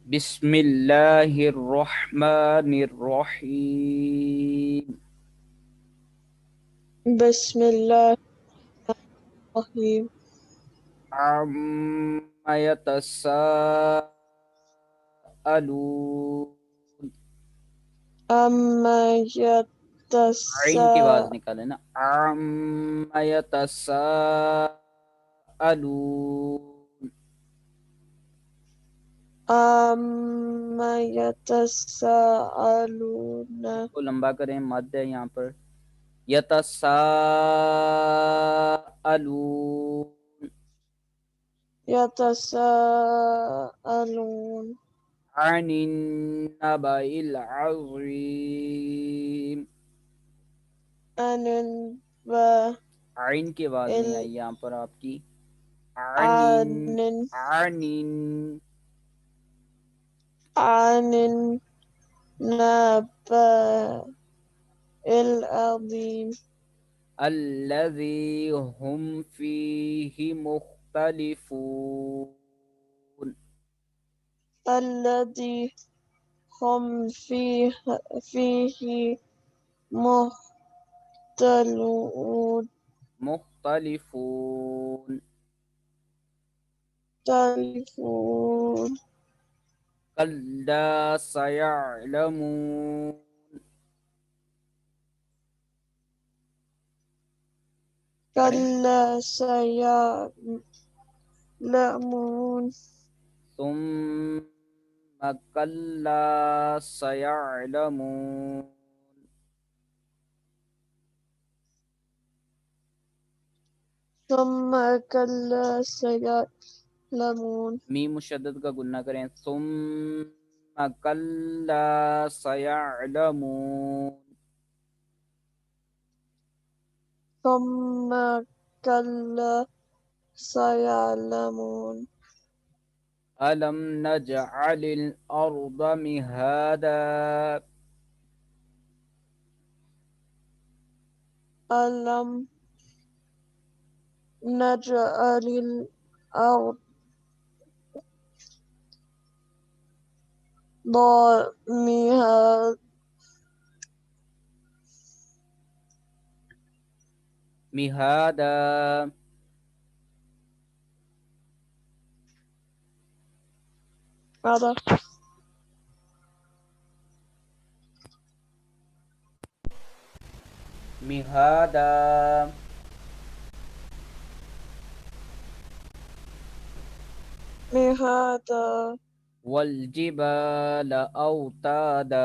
बिस्मिल्लाहिर्रहमानिर्रहीम। बिस्मिल्लाहिर्रहमानिर्रहीम। अम्मा यतसाअलून। अम्मा आइन की आवाज यतसाअलून। निकाले ना। अम्मा यतसाअलून। अम्मा यतसाअलून। इसको लंबा करें, मद है यहाँ पर। यतसाअलून यतसाअलून। अनिन नबाइल अज़ीम। अनिल आइन की आवाज नहीं आई यहाँ पर आपकी। आनिन आनिन आनिन आनिन नबाइल अज़ीम। अल्लज़ी हुम फीही मुख्तलिफून। الذي هم فيه مختلفون. मुख्तलिफून कल्ला सयअलमून। पढ़ें। كلا سيعلمون. सुम्मा कल्ला सयअलमून। ثم كلا سيعلمون. मीम मुशद्दद का गुन्ना करें। सुम्मा कल्ला सयअलमून। ثم كلا سيعلمون. अलम नजअलिल अर्द मिहादा। ألم نجعل الأرض مهادا. मिहादा هذا मिहादा مهادا. वल जिबाल औतादा।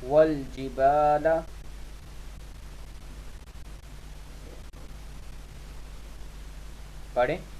वल जिबाल पढ़ें।